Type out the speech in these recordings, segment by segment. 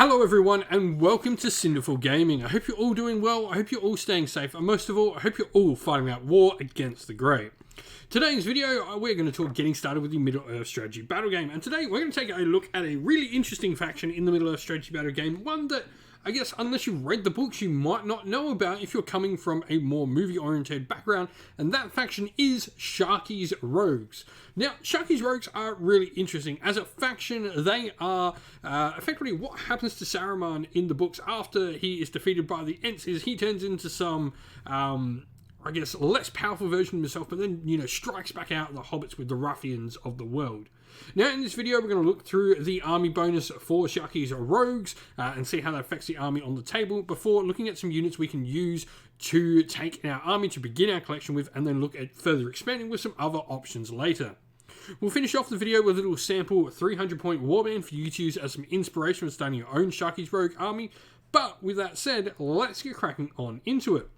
Hello everyone and welcome to Cinderful Gaming. I hope you're all doing well, I hope you're all staying safe, and most of all, I hope you're all fighting out war against the grey. Today's video, we're going to talk getting started with the Middle-earth strategy battle game, and today we're going to take a look at a really interesting faction in the Middle-earth strategy battle game, one that I guess unless you've read the books you might not know about if you're coming from a more movie-oriented background, and that faction is Sharkey's Rouges. Now, Sharkey's Rouges are really interesting. As a faction, they are effectively what happens to Saruman in the books after he is defeated by the Ents is he turns into some, I guess, less powerful version of himself, but then, strikes back out the hobbits with the ruffians of the world. Now, in this video, we're going to look through the army bonus for Sharkey's Rouges and see how that affects the army on the table before looking at some units we can use to take in our army to begin our collection with, and then look at further expanding with some other options later. We'll finish off the video with a little sample 300-point warband for you to use as some inspiration for starting your own Sharkey's Rogue army. But with that said, let's get cracking on into it.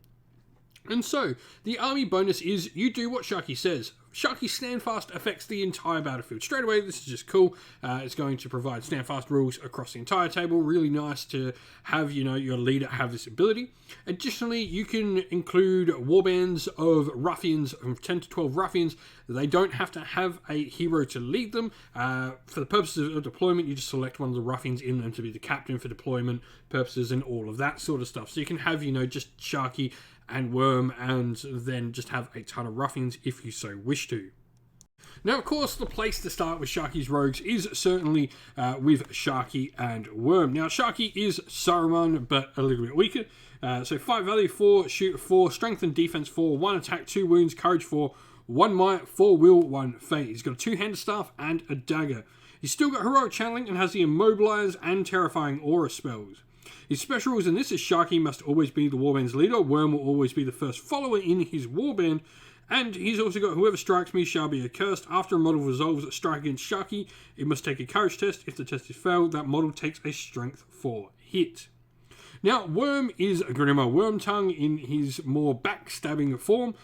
And so, the army bonus is you do what Sharkey says. Sharkey Standfast affects the entire battlefield. Straight away, this is just cool. It's going to provide Standfast rules across the entire table. Really nice to have, your leader have this ability. Additionally, you can include warbands of ruffians, from 10 to 12 ruffians. They don't have to have a hero to lead them. For the purposes of deployment, you just select one of the ruffians in them to be the captain for deployment purposes and all of that sort of stuff. So you can have, just Sharkey and Worm, and then just have a ton of ruffians if you so wish to. Now, of course, the place to start with Sharkey's Rouges is certainly with Sharkey and Worm. Now, Sharkey is Saruman, but a little bit weaker. So 5 value, 4 shoot, 4 strength and defense, 4 1 attack, 2 wounds, courage 4, 1 might, 4 will, 1 fate. He's got a 2-handed staff and a dagger. He's still got heroic channeling and has the immobilize and terrifying aura spells. His special rules in this is Sharkey must always be the warband's leader, Worm will always be the first follower in his warband, and he's also got whoever strikes me shall be accursed. After a model resolves a strike against Sharkey, it must take a courage test. If the test is failed, that model takes a strength 4 hit. Now, Worm is Grimmer Wormtongue in his more backstabbing form,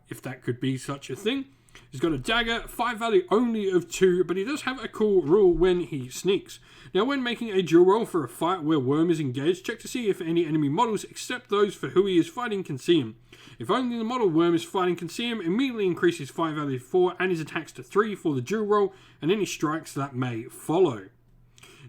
if that could be such a thing. He's got a dagger, 5 value only of 2, but he does have a cool rule when he sneaks. Now, when making a duel roll for a fight where Worm is engaged, check to see if any enemy models except those for who he is fighting can see him. If only the model Worm is fighting can see him, immediately increase his 5 value to 4 and his attacks to 3 for the duel roll and any strikes that may follow.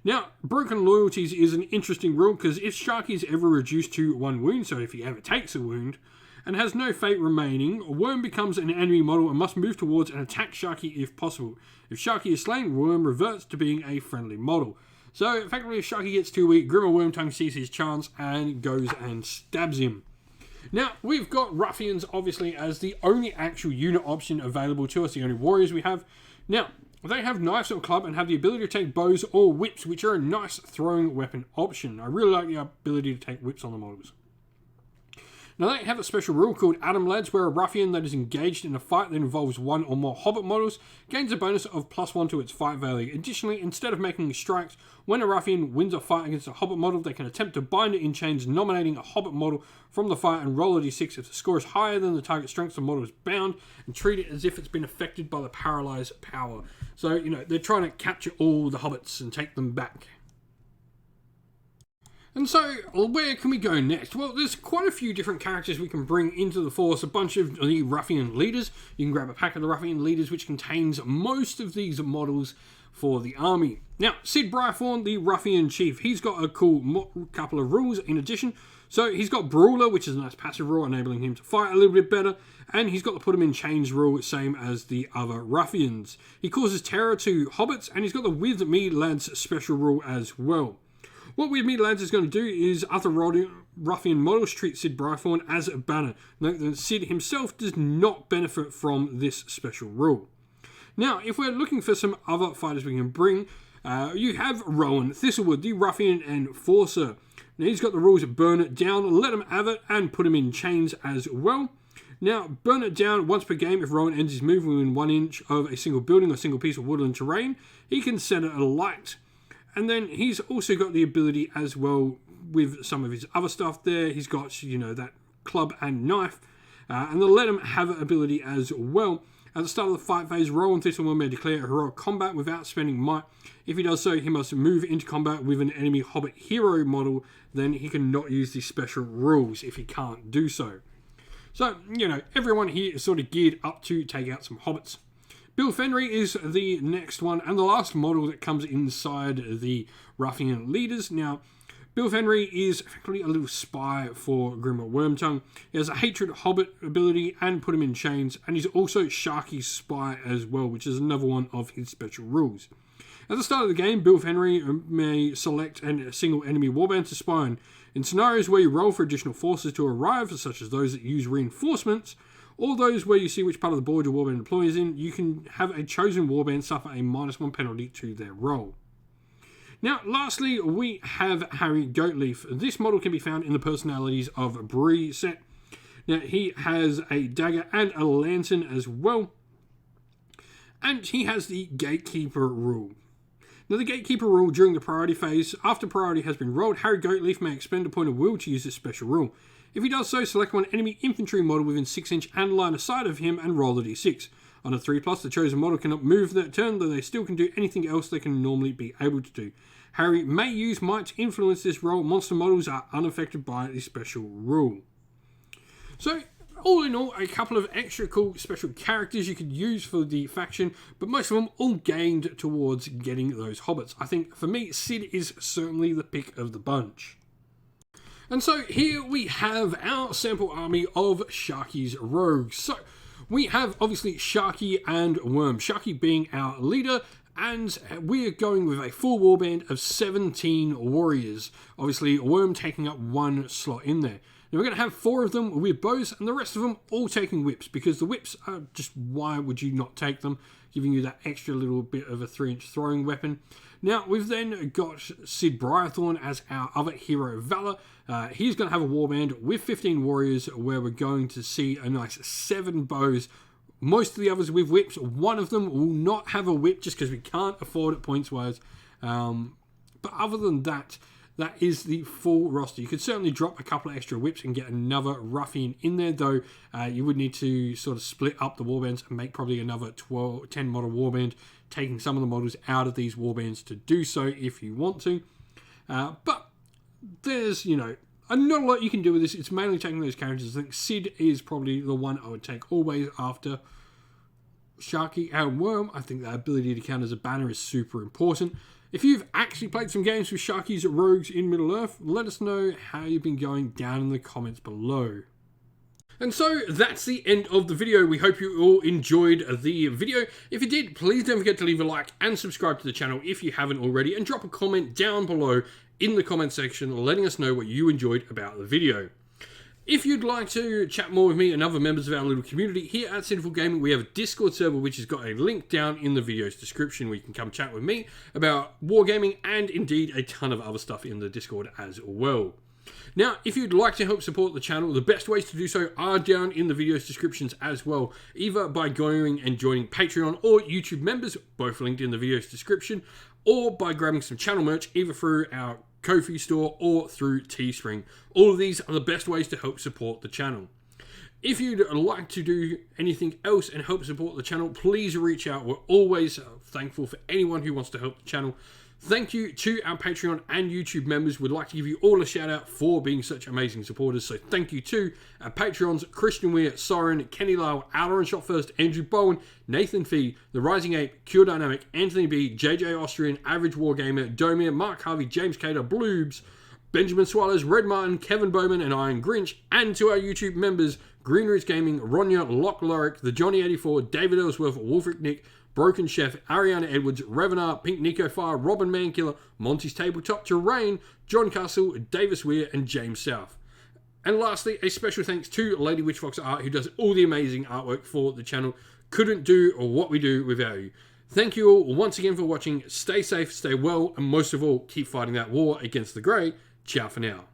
Now, broken loyalties is an interesting rule because if Sharkey is ever reduced to 1 wound, so if he ever takes a wound, and has no fate remaining, Worm becomes an enemy model and must move towards and attack Sharkey if possible. If Sharkey is slain, Worm reverts to being a friendly model. So, effectively, if Sharkey gets too weak, Grimmer Wormtongue sees his chance and goes and stabs him. Now, we've got Ruffians, obviously, as the only actual unit option available to us, the only warriors we have. Now, they have knives or club and have the ability to take bows or whips, which are a nice throwing weapon option. I really like the ability to take whips on the models. Now, they have a special rule called Atom Lads, where a ruffian that is engaged in a fight that involves 1 or more hobbit models gains a bonus of +1 to its fight value. Additionally, instead of making strikes, when a ruffian wins a fight against a hobbit model, they can attempt to bind it in chains, nominating a hobbit model from the fight and roll a d6 if the score is higher than the target strength. The model is bound and treat it as if it's been affected by the paralyzed power. So, they're trying to capture all the hobbits and take them back. And so, where can we go next? Well, there's quite a few different characters we can bring into the force. A bunch of the Ruffian leaders. You can grab a pack of the Ruffian leaders, which contains most of these models for the army. Now, Sid Brythorn, the Ruffian chief, he's got a cool couple of rules in addition. So, he's got Brawler, which is a nice passive rule, enabling him to fight a little bit better. And he's got the Put him in Chains rule, same as the other Ruffians. He causes terror to hobbits, and he's got the With Me Lads special rule as well. What With Me Lads is going to do is other Ruffian models treat Sid Brythorn as a banner. Note that Sid himself does not benefit from this special rule. Now, if we're looking for some other fighters we can bring, you have Rowan Thistlewood, the Ruffian Enforcer. Now, he's got the rules of Burn It Down, Let Him Have It, and Put Him in Chains as well. Now, Burn It Down once per game. If Rowan ends his move within 1 inch of a single building or single piece of woodland terrain, he can set it alight. And then he's also got the ability as well with some of his other stuff there. He's got, that club and knife. And the Let Him Have It ability as well. At the start of the fight phase, roll on this one may declare heroic combat without spending might. If he does so, he must move into combat with an enemy Hobbit hero model. Then he cannot use the special rules if he can't do so. So, you know, everyone here is sort of geared up to take out some Hobbits. Bill Fenry is the next one and the last model that comes inside the Ruffian leaders. Now, Bill Fenry is effectively a little spy for Grimmer Wormtongue. He has a hatred Hobbit ability and put him in chains, and he's also Sharky's spy as well, which is another one of his special rules. At the start of the game, Bill Fenry may select a single enemy warband to spy on. In scenarios where you roll for additional forces to arrive, such as those that use reinforcements, or those where you see which part of the board your warband deploys in, you can have a chosen warband suffer a -1 penalty to their roll. Now, lastly, we have Harry Goatleaf. This model can be found in the Personalities of Bree set. Now, he has a dagger and a lantern as well. And he has the Gatekeeper rule. Now, the Gatekeeper rule during the priority phase, after priority has been rolled, Harry Goatleaf may expend a point of will to use this special rule. If he does so, select one enemy infantry model within 6 inch and line of sight of him and roll a d6. On a 3+, the chosen model cannot move that turn, though they still can do anything else they can normally be able to do. Harry may use might to influence this roll. Monster models are unaffected by the special rule. So, all in all, a couple of extra cool special characters you could use for the faction, but most of them all gained towards getting those Hobbits. I think, for me, Sid is certainly the pick of the bunch. And so, here we have our sample army of Sharky's Rouges. So, we have, obviously, Sharky and Worm. Sharky being our leader, and we're going with a full warband of 17 warriors. Obviously, Worm taking up 1 slot in there. Now, we're going to have 4 of them with bows, and the rest of them all taking whips, because the whips are just, why would you not take them? Giving you that extra little bit of a 3-inch throwing weapon. Now, we've then got Sid Briarthorn as our other hero, Valor. He's going to have a warband with 15 warriors, where we're going to see a nice 7 bows. Most of the others with whips. One of them will not have a whip just because we can't afford it points-wise. But other than that, that is the full roster. You could certainly drop a couple of extra whips and get another Ruffian in there, though you would need to sort of split up the warbands and make probably another 10 model warband, taking some of the models out of these warbands to do so if you want to. But there's, you know, not a lot you can do with this. It's mainly taking those characters. I think Sid is probably the one I would take always after Sharky and Worm. I think that ability to count as a banner is super important. If you've actually played some games with Sharky's Rouges in Middle-earth, let us know how you've been going down in the comments below. And so that's the end of the video. We hope you all enjoyed the video. If you did, please don't forget to leave a like and subscribe to the channel if you haven't already, and drop a comment down below in the comment section letting us know what you enjoyed about the video. If you'd like to chat more with me and other members of our little community here at Sinful Gaming, we have a Discord server which has got a link down in the video's description where you can come chat with me about wargaming and indeed a ton of other stuff in the Discord as well. Now, if you'd like to help support the channel, the best ways to do so are down in the video's descriptions as well, either by going and joining Patreon or YouTube members, both linked in the video's description, or by grabbing some channel merch, either through our Ko-fi store or through Teespring. All of these are the best ways to help support the channel. If you'd like to do anything else and help support the channel, please reach out. We're always thankful for anyone who wants to help the channel. Thank you to our Patreon and YouTube members. We'd like to give you all a shout out for being such amazing supporters. So thank you to our Patreons: Christian Weir, Soren, Kenny Lyle, Outer Shot First, Andrew Bowen, Nathan Fee, The Rising Ape, Cure Dynamic, Anthony B, JJ Austrian, Average Wargamer, Domir, Mark Harvey, James Cater, Bloobs, Benjamin Swallows, Red Martin, Kevin Bowman, and Iron Grinch, and to our YouTube members: Green Roots Gaming, Ronya, Lock Lorick, The Johnny 84, David Ellsworth, Wolfric Nick, Broken Chef, Ariana Edwards, Revenar, Pink Nico Fire, Robin Mankiller, Monty's Tabletop, Terrain, John Castle, Davis Weir, and James South. And lastly, a special thanks to Lady Witchfox Art, who does all the amazing artwork for the channel. Couldn't do what we do without you. Thank you all once again for watching. Stay safe, stay well, and most of all, keep fighting that war against the grey. Ciao for now.